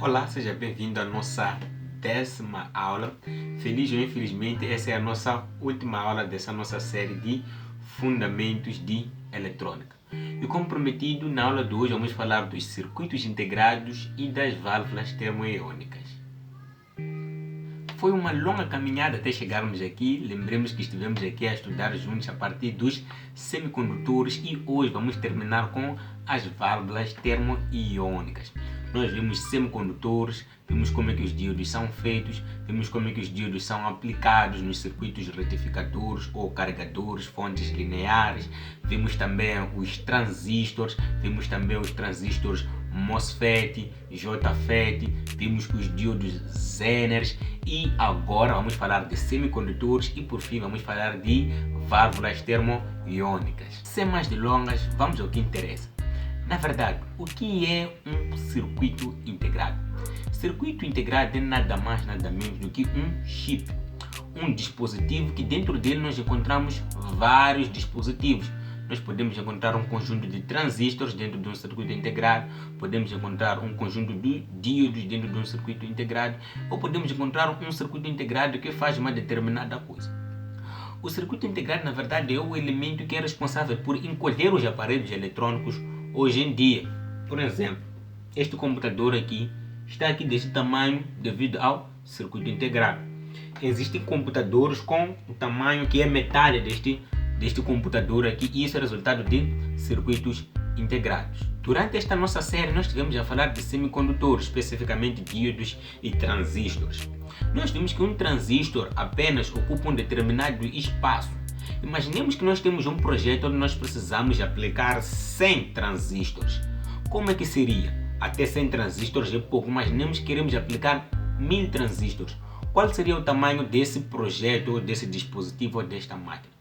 Olá, seja bem-vindo à nossa 10ª aula. Feliz ou infelizmente, essa é a nossa última aula dessa nossa série de Fundamentos de Eletrônica. E como prometido, na aula de hoje vamos falar dos circuitos integrados e das válvulas termoiônicas. Foi uma longa caminhada até chegarmos aqui. Lembremos que estivemos aqui a estudar juntos a partir dos semicondutores e hoje vamos terminar com as válvulas termoiônicas. Nós vimos semicondutores, vimos como é que os diodos são feitos, vimos como é que os diodos são aplicados nos circuitos retificadores ou carregadores, fontes lineares, vimos também os transistores, vimos também os transistores MOSFET, JFET, vimos os diodos Zeners e agora vamos falar de semicondutores e por fim vamos falar de válvulas termoiônicas. Sem mais delongas, vamos ao que interessa. Na verdade, o que é um circuito integrado? Circuito integrado é nada mais, nada menos do que um chip, um dispositivo que dentro dele nós encontramos vários dispositivos. Nós podemos encontrar um conjunto de transistores dentro de um circuito integrado, podemos encontrar um conjunto de diodos dentro de um circuito integrado, ou podemos encontrar um circuito integrado que faz uma determinada coisa. O circuito integrado, na verdade, é o elemento que é responsável por encolher os aparelhos eletrônicos hoje em dia. Por exemplo, este computador aqui está aqui deste tamanho devido ao circuito integrado. Existem computadores com o tamanho que é metade deste computador aqui e isso é resultado de circuitos integrados. Durante esta nossa série nós estivemos a falar de semicondutores, especificamente diodos e transistores. Nós vimos que um transistor apenas ocupa um determinado espaço. Imaginemos que nós temos um projeto onde nós precisamos aplicar 100 transistores. Como é que seria? Até 100 transistores é pouco, imaginemos que queremos aplicar 1000 transistores. Qual seria o tamanho desse projeto, ou desse dispositivo, ou desta máquina?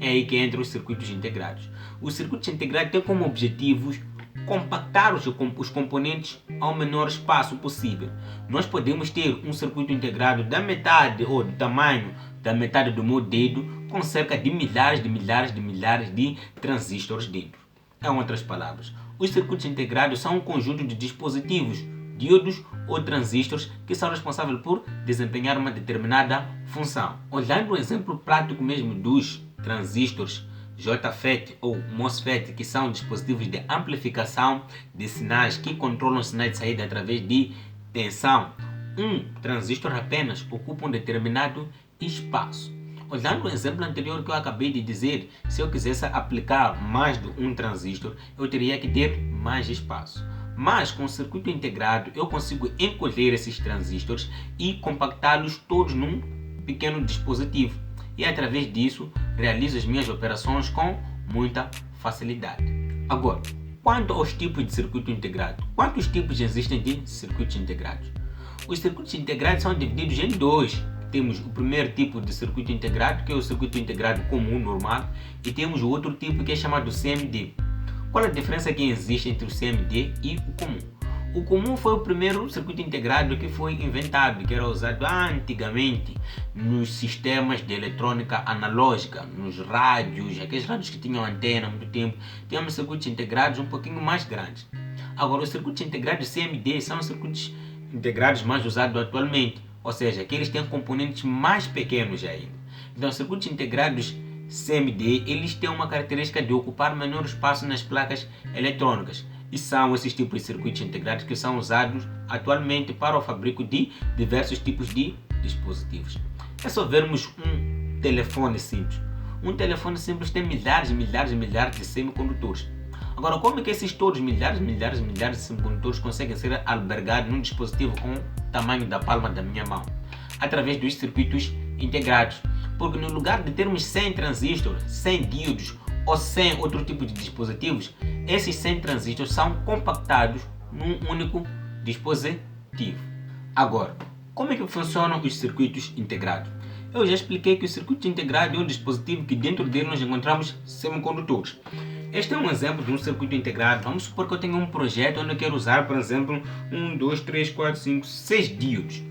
É aí que entram os circuitos integrados. Os circuitos integrados têm como objetivos compactar os componentes ao menor espaço possível. Nós podemos ter um circuito integrado da metade ou do tamanho da metade do meu dedo com cerca de milhares de transistores dentro. Em outras palavras, os circuitos integrados são um conjunto de dispositivos, diodos ou transistores que são responsáveis por desempenhar uma determinada função. Olhando o exemplo prático mesmo dos transistores JFET ou MOSFET, que são dispositivos de amplificação de sinais que controlam sinais de saída através de tensão. Um transistor apenas ocupa um determinado espaço. Olhando o exemplo anterior que eu acabei de dizer, se eu quisesse aplicar mais de um transistor, eu teria que ter mais espaço. Mas com o circuito integrado eu consigo encolher esses transistores e compactá-los todos num pequeno dispositivo. E através disso realizo as minhas operações com muita facilidade. Agora, quanto aos tipos de circuito integrado, quantos tipos existem de circuitos integrados? Os circuitos integrados são divididos em dois. Temos o primeiro tipo de circuito integrado, que é o circuito integrado comum, normal, e temos o outro tipo que é chamado CMD. Qual a diferença que existe entre o CMD e o comum? O comum foi o primeiro circuito integrado que foi inventado, que era usado antigamente nos sistemas de eletrônica analógica, nos rádios, aqueles rádios que tinham antena há muito tempo. Tínhamos circuitos integrados um pouquinho mais grandes. Agora, os circuitos integrados CMD são os circuitos integrados mais usados atualmente, ou seja, que eles têm componentes mais pequenos ainda. Então, os circuitos integrados CMD, eles têm uma característica de ocupar menor espaço nas placas eletrônicas. E são esses tipos de circuitos integrados que são usados atualmente para o fabrico de diversos tipos de dispositivos. É só vermos um telefone simples. Um telefone simples tem milhares de semicondutores. Agora, como é que esses todos milhares de semicondutores conseguem ser albergados num dispositivo com o tamanho da palma da minha mão? Através dos circuitos integrados. Porque no lugar de termos 100 transistores, 100 diodos ou 100 outro tipo de dispositivos, esses 100 transistores são compactados num único dispositivo. Agora, como é que funcionam os circuitos integrados? Eu já expliquei que o circuito integrado é um dispositivo que dentro dele nós encontramos semicondutores. Este é um exemplo de um circuito integrado. Vamos supor que eu tenho um projeto onde eu quero usar, por exemplo, 1, 2, 3, 4, 5, 6 diodos.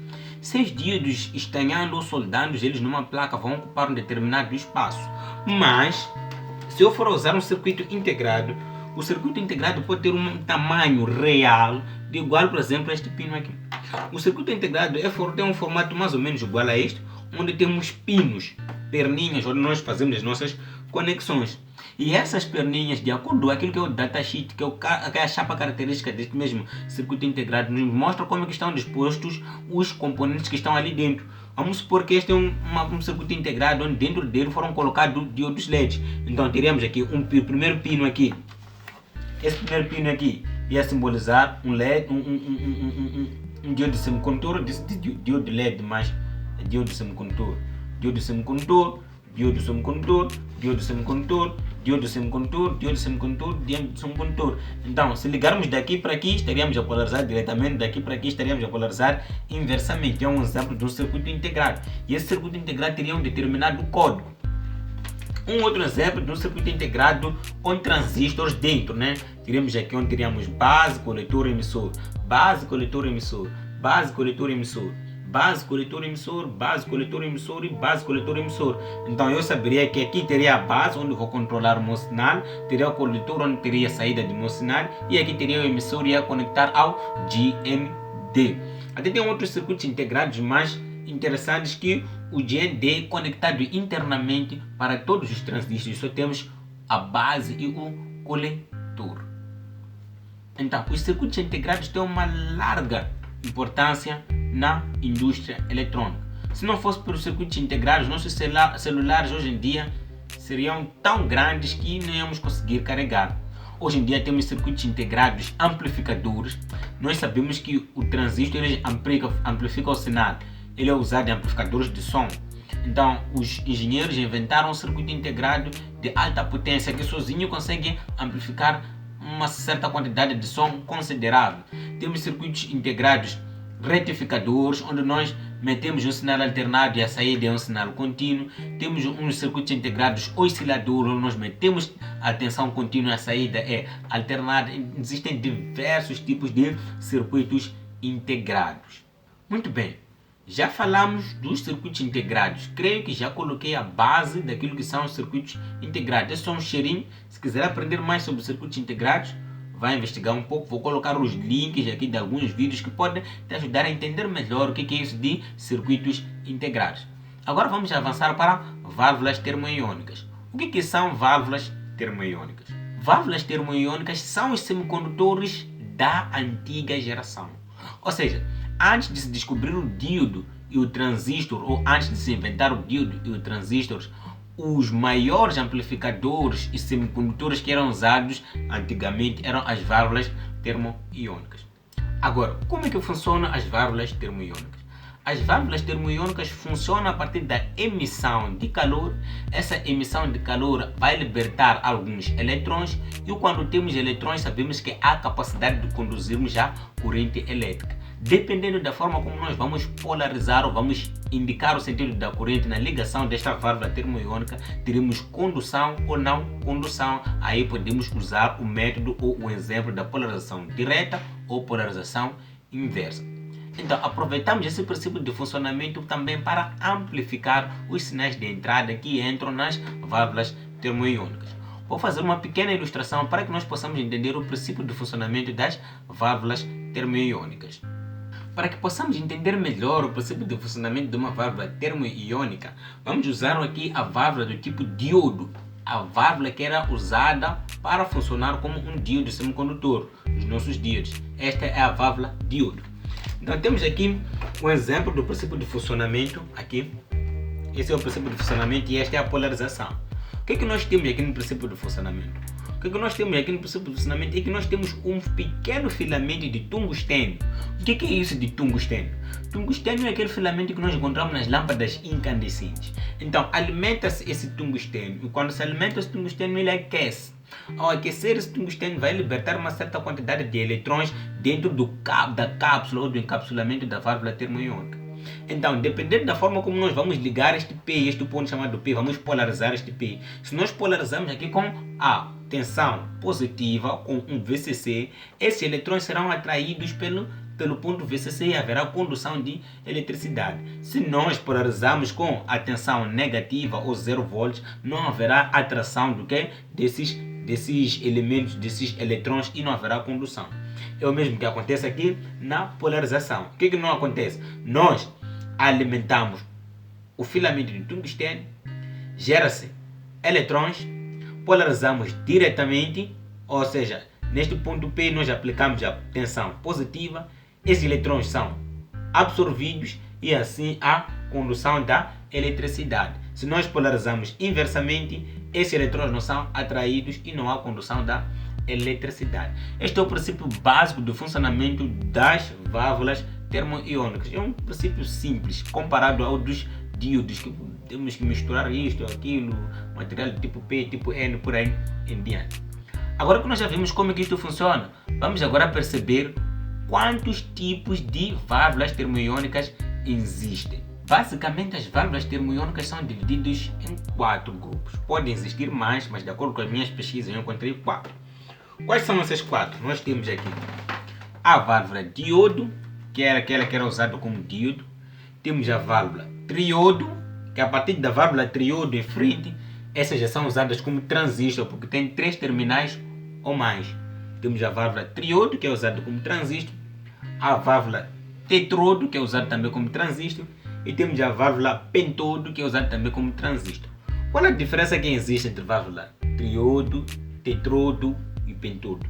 6 diodos estanhando ou soldando eles numa placa vão ocupar um determinado espaço. Mas, se eu for usar um circuito integrado, o circuito integrado pode ter um tamanho real de igual, por exemplo, a este pino aqui. O circuito integrado tem um formato mais ou menos igual a este, onde temos pinos, perninhas, onde nós fazemos as nossas conexões. E essas perninhas, de acordo com aquilo que é o datasheet, que é a chapa característica deste mesmo circuito integrado, nos mostra como é que estão dispostos os componentes que estão ali dentro. Vamos supor que este é um circuito integrado, onde dentro dele foram colocados diodos LEDs. Então teríamos aqui o primeiro pino aqui. Esse primeiro pino aqui ia simbolizar um LED, um diodo semicondutor, diodo LED mais diodo semicondutor, diodo semicondutor, diodo semicondutor, diodo semicondutor, diodo semicondutor, diodo semicondutor, diodo semicondutor. Então, se ligarmos daqui para aqui, estaríamos a polarizar diretamente, daqui para aqui estaríamos a polarizar inversamente. É um exemplo de um circuito integrado. E esse circuito integrado teria um determinado código. Um outro exemplo de um circuito integrado com transistores dentro, né? Teríamos aqui onde teríamos base, coletor, emissor, base, coletor, emissor, base, coletor, emissor, base, coletor, emissor, base, coletor, emissor e base, coletor, emissor. Então eu saberia que aqui teria a base, onde vou controlar o meu sinal, teria o coletor, onde teria a saída do meu sinal, e aqui teria o emissor e ia conectar ao GND. Até tem outros circuitos integrados mais interessantes que o GND é conectado internamente para todos os transistores. Só temos a base e o coletor. Então, os circuitos integrados têm uma larga importância na indústria eletrônica. Se não fosse pelos circuitos integrados, nossos celulares hoje em dia seriam tão grandes que não íamos conseguir carregar. Hoje em dia temos circuitos integrados amplificadores. Nós sabemos que o transistor amplifica o sinal. Ele é usado em amplificadores de som. Então, os engenheiros inventaram um circuito integrado de alta potência que sozinho consegue amplificar uma certa quantidade de som considerável. Temos circuitos integrados retificadores, onde nós metemos um sinal alternado e a saída é um sinal contínuo. Temos uns circuitos integrados osciladores, onde nós metemos a tensão contínua e a saída é alternada. Existem diversos tipos de circuitos integrados. Muito bem. Já falamos dos circuitos integrados. Creio que já coloquei a base daquilo que são os circuitos integrados. Esse é um cheirinho. Se quiser aprender mais sobre circuitos integrados, vai investigar um pouco. Vou colocar os links aqui de alguns vídeos que podem te ajudar a entender melhor o que é isso de circuitos integrados. Agora vamos avançar para válvulas termoiônicas. O que são válvulas termoiônicas? Válvulas termoiônicas são os semicondutores da antiga geração. Ou seja, antes de se descobrir o diodo e o transistor, ou antes de se inventar o diodo e o transistor, os maiores amplificadores e semicondutores que eram usados antigamente eram as válvulas termoiônicas. Agora, como é que funcionam as válvulas termoiônicas? As válvulas termoiônicas funcionam a partir da emissão de calor. Essa emissão de calor vai libertar alguns eletrões, e quando temos eletrões sabemos que há capacidade de conduzirmos a corrente elétrica. Dependendo da forma como nós vamos polarizar ou vamos indicar o sentido da corrente na ligação desta válvula termoiônica, teremos condução ou não condução. Aí podemos usar o método ou o exemplo da polarização direta ou polarização inversa. Então, aproveitamos esse princípio de funcionamento também para amplificar os sinais de entrada que entram nas válvulas termoiônicas. Vou fazer uma pequena ilustração para que nós possamos entender o princípio de funcionamento das válvulas termoiônicas. Para que possamos entender melhor o princípio de funcionamento de uma válvula termoiônica, vamos usar aqui a válvula do tipo diodo, a válvula que era usada para funcionar como um diodo semicondutor, os nossos diodos. Esta é a válvula diodo. Então temos aqui um exemplo do princípio de funcionamento aqui. Esse é o princípio de funcionamento e esta é a polarização. O que nós temos aqui no princípio de funcionamento? O que nós temos aqui no princípio de funcionamento é que nós temos um pequeno filamento de tungstênio. O que é isso de tungstênio? Tungstênio é aquele filamento que nós encontramos nas lâmpadas incandescentes. Então alimenta-se esse tungstênio, e quando se alimenta esse tungstênio ele aquece. Ao aquecer esse tungstênio vai libertar uma certa quantidade de eletrões dentro da cápsula ou do encapsulamento da válvula termoiônica. Então, dependendo da forma como nós vamos ligar este P, este ponto chamado P, vamos polarizar este P. Se nós polarizarmos aqui com a tensão positiva, com um VCC, esses eletrões serão atraídos pelo ponto VCC e haverá condução de eletricidade. Se nós polarizarmos com a tensão negativa ou 0 volts, não haverá atração desses elementos, desses eletrões, e não haverá condução. É o mesmo que acontece aqui na polarização. O que não acontece? Nós alimentamos o filamento de tungstênio, gera-se eletrões, polarizamos diretamente, ou seja, neste ponto P nós aplicamos a tensão positiva, esses eletrões são absorvidos e assim há condução da eletricidade. Se nós polarizamos inversamente, esses eletrões não são atraídos e não há condução da eletricidade. Este é o princípio básico do funcionamento das válvulas termoiônicas. É um princípio simples comparado ao dos díodos, que temos que misturar isto, aquilo, material tipo P, tipo N, por aí em diante. Agora que nós já vimos como é que isto funciona, vamos agora perceber quantos tipos de válvulas termoiônicas existem. Basicamente, as válvulas termoiônicas são divididas em 4 grupos. Podem existir mais, mas de acordo com as minhas pesquisas eu encontrei 4. Quais são essas 4? Nós temos aqui a válvula diodo, que era aquela que era usada como diodo. Temos a válvula triodo, que a partir da válvula triodo em frente, essas já são usadas como transistor, porque tem 3 terminais ou mais. Temos a válvula triodo, que é usada como transistor, a válvula tetrodo, que é usada também como transistor, e temos a válvula pentodo, que é usada também como transistor. Qual é a diferença que existe entre válvula triodo, tetrodo e pentodo?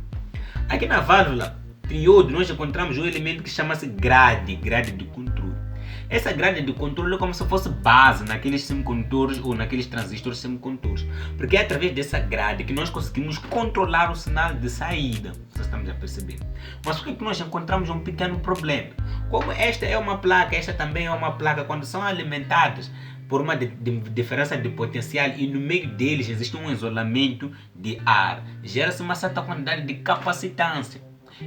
Aqui na válvula triodo nós encontramos um elemento que chama-se grade de controle. Essa grade de controle é como se fosse base naqueles semicondutores ou naqueles transistores semicondutores, porque é através dessa grade que nós conseguimos controlar o sinal de saída. Vocês estão a perceber? Mas por que nós encontramos um pequeno problema? Como esta é uma placa, esta também é uma placa, quando são alimentadas por uma diferença de potencial e no meio deles existe um isolamento de ar, gera-se uma certa quantidade de capacitância.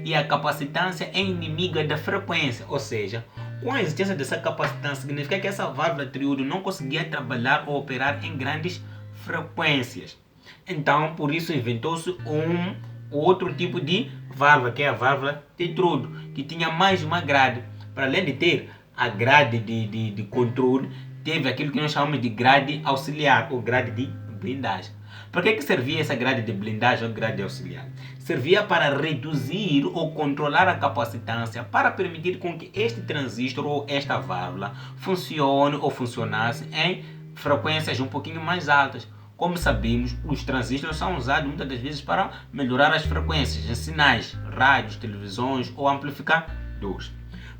E a capacitância é inimiga da frequência, ou seja, com a existência dessa capacitância significa que essa válvula triodo não conseguia trabalhar ou operar em grandes frequências. Então, por isso inventou-se um outro tipo de válvula, que é a válvula tetrodo, que tinha mais uma grade. Para além de ter a grade de controle, teve aquilo que nós chamamos de grade auxiliar ou grade de blindagem. Para que servia essa grade de blindagem ou grade auxiliar? Servia para reduzir ou controlar a capacitância, para permitir com que este transistor ou esta válvula funcione ou funcionasse em frequências um pouquinho mais altas. Como sabemos, os transistores são usados muitas das vezes para melhorar as frequências em sinais, rádios, televisões ou amplificadores.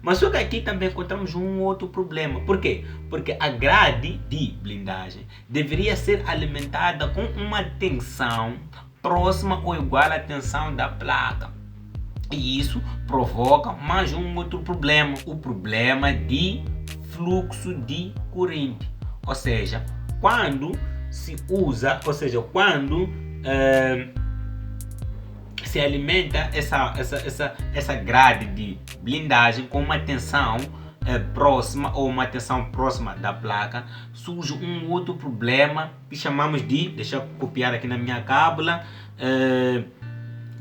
Mas só que aqui também encontramos um outro problema. Por quê? Porque a grade de blindagem deveria ser alimentada com uma tensão próxima ou igual à tensão da placa. E isso provoca mais um outro problema, o problema de fluxo de corrente. Ou seja, quando se usa, quando se alimenta essa grade de blindagem com uma tensão próxima ou uma tensão próxima da placa, surge um outro problema que chamamos de, deixa eu copiar aqui na minha cábula,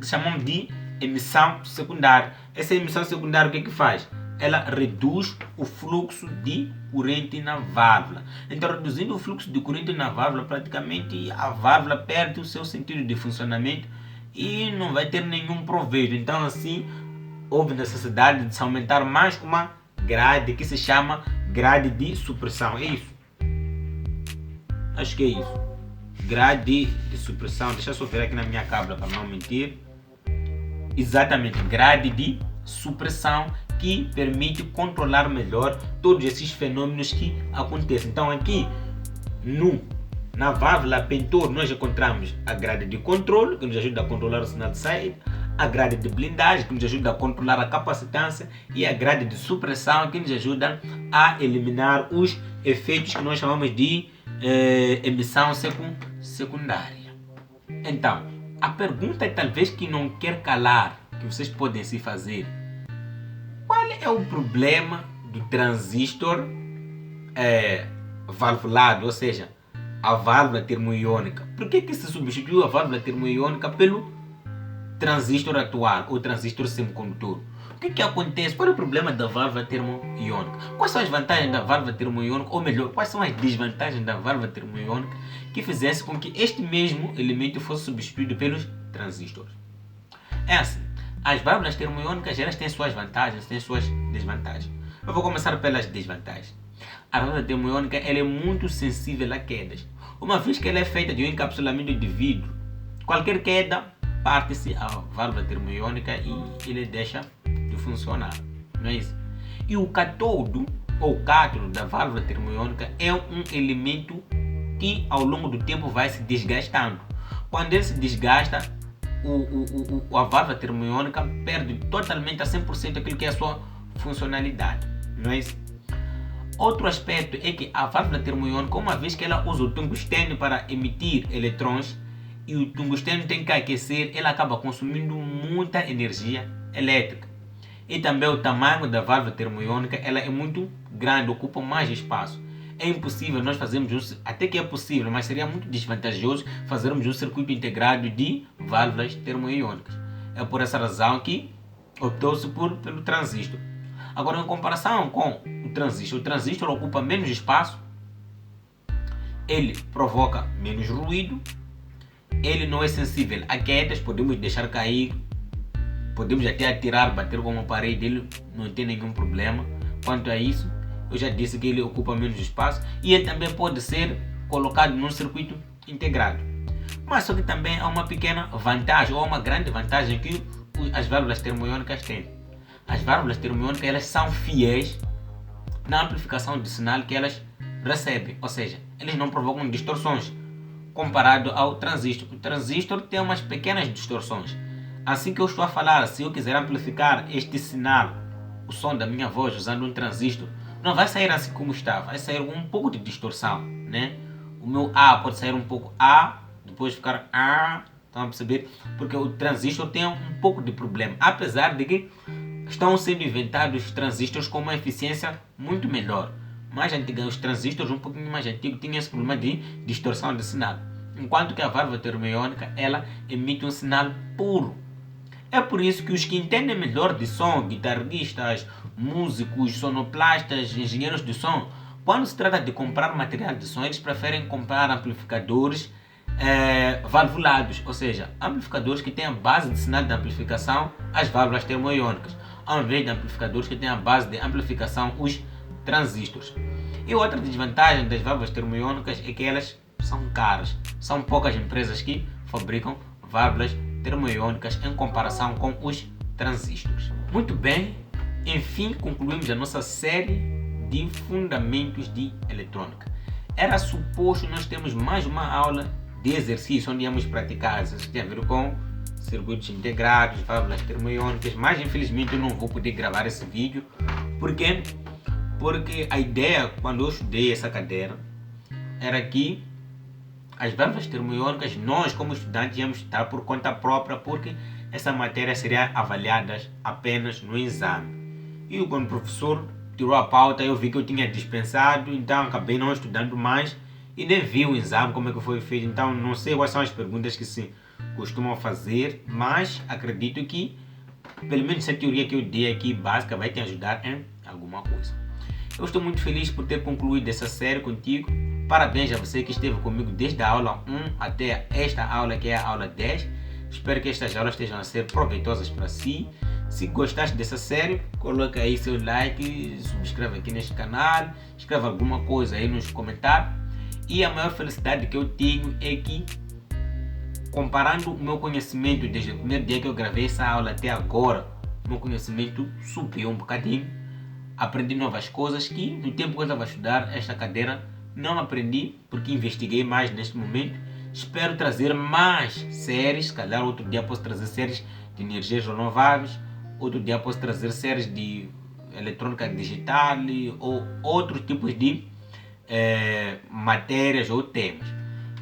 que chamamos de emissão secundária. Essa emissão secundária o que faz? Ela reduz o fluxo de corrente na válvula. Então, reduzindo o fluxo de corrente na válvula, praticamente a válvula perde o seu sentido de funcionamento e não vai ter nenhum proveito. Então, assim, houve necessidade de se aumentar mais uma grade que se chama grade de supressão. É isso? Acho que é isso. Grade de supressão. Deixa eu só ver aqui na minha cábula para não mentir. Exatamente, grade de supressão, que permite controlar melhor todos esses fenômenos que acontecem. Então aqui na válvula pentor nós encontramos a grade de controle, que nos ajuda a controlar o sinal de saída, a grade de blindagem, que nos ajuda a controlar a capacitância, e a grade de supressão, que nos ajuda a eliminar os efeitos que nós chamamos de emissão secundária. Então, a pergunta talvez que não quer calar, que vocês podem se fazer: qual é o problema do transistor valvulado, ou seja, a válvula termoiônica? Por que se substituiu a válvula termoiônica pelo transistor atual, ou transistor semicondutor? O que acontece? Qual é o problema da válvula termoiônica? Quais são as vantagens da válvula termoiônica, ou melhor, quais são as desvantagens da válvula termoiônica que fizesse com que este mesmo elemento fosse substituído pelos transistores? É assim, As válvulas termoiônicas, elas têm suas vantagens, têm suas desvantagens. Eu vou começar pelas desvantagens. A válvula termoiônica, ela é muito sensível a quedas. Uma vez que ela é feita de um encapsulamento de vidro, qualquer queda parte-se a válvula termoiônica e ele deixa de funcionar, não é isso? E o catodo ou cátodo da válvula termoiônica é um elemento que ao longo do tempo vai se desgastando. Quando ele se desgasta, a válvula termoiônica perde totalmente a 100% aquilo que é a sua funcionalidade, não é isso? Outro aspecto é que a válvula termoiônica, uma vez que ela usa o tungstênio para emitir eletrões e o tungstênio tem que aquecer, ela acaba consumindo muita energia elétrica. E também o tamanho da válvula termoiônica, ela é muito grande, ocupa mais espaço. É impossível nós fazermos até que é possível, mas seria muito desvantajoso fazermos um circuito integrado de válvulas termoiônicas. É por essa razão que optou-se pelo transistor. Agora, em comparação com o transistor ocupa menos espaço, ele provoca menos ruído, ele não é sensível a quedas, podemos deixar cair, podemos até atirar, bater com uma parede, ele não tem nenhum problema. Quanto a isso, eu já disse que ele ocupa menos espaço e ele também pode ser colocado num circuito integrado. Mas só que também há uma pequena vantagem, ou uma grande vantagem que as válvulas termoiônicas têm. As válvulas termoiônicas, elas são fiéis na amplificação de sinal que elas recebem, ou seja, eles não provocam distorções comparado ao transistor. O transistor tem umas pequenas distorções. Assim que eu estou a falar, se eu quiser amplificar este sinal, o som da minha voz usando um transistor, não vai sair assim como está, vai sair um pouco de distorção, né? O meu A pode sair um pouco A, depois ficar A, estão a perceber? Porque o transistor tem um pouco de problema, apesar de que estão sendo inventados transistores com uma eficiência muito melhor. Mais antigos, os transistores um pouquinho mais antigos tinham esse problema de distorção de sinal. Enquanto que a válvula termoiônica, ela emite um sinal puro. É por isso que os que entendem melhor de som, guitarristas, músicos, sonoplastas, engenheiros de som, quando se trata de comprar material de som, eles preferem comprar amplificadores valvulados, ou seja, amplificadores que têm a base de sinal de amplificação, as válvulas termoiônicas, ao invés de amplificadores que têm a base de amplificação, os transistores. E outra desvantagem das válvulas termoiônicas é que elas são caras. São poucas empresas que fabricam válvulas termoiônicas em comparação com os transistores. Muito bem, enfim concluímos a nossa série de fundamentos de eletrônica. Era suposto nós termos mais uma aula de exercício onde íamos praticar. Isso tem a ver com circuitos integrados, válvulas termoiônicas, mas infelizmente eu não vou poder gravar esse vídeo. Por quê? Porque a ideia, quando eu estudei essa cadeira, era que as válvulas termoiônicas, nós como estudantes íamos estudar por conta própria, porque essa matéria seria avaliada apenas no exame. E quando o professor tirou a pauta, eu vi que eu tinha dispensado, então acabei não estudando mais e nem vi o exame, como é que foi feito. Então não sei quais são as perguntas que se costumam fazer, mas acredito que pelo menos essa teoria que eu dei aqui básica vai te ajudar em alguma coisa. Eu estou muito feliz por ter concluído essa série contigo. Parabéns a você que esteve comigo desde a aula 1 até esta aula, que é a aula 10. Espero que estas aulas estejam a ser proveitosas para si. Se gostaste dessa série, coloca aí seu like, subscreve aqui neste canal, escreva alguma coisa aí nos comentários. E a maior felicidade que eu tenho é que, comparando o meu conhecimento desde o primeiro dia que eu gravei essa aula até agora, o meu conhecimento subiu um bocadinho. Aprendi novas coisas que no tempo que eu estava a estudar esta cadeira não aprendi, porque investiguei mais neste momento. Espero trazer mais séries, calhar outro dia posso trazer séries de energias renováveis, outro dia posso trazer séries de eletrônica digital ou outros tipos de matérias ou temas.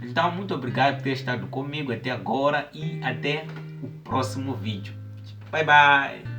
Então, muito obrigado por ter estado comigo até agora e até o próximo vídeo. Bye bye!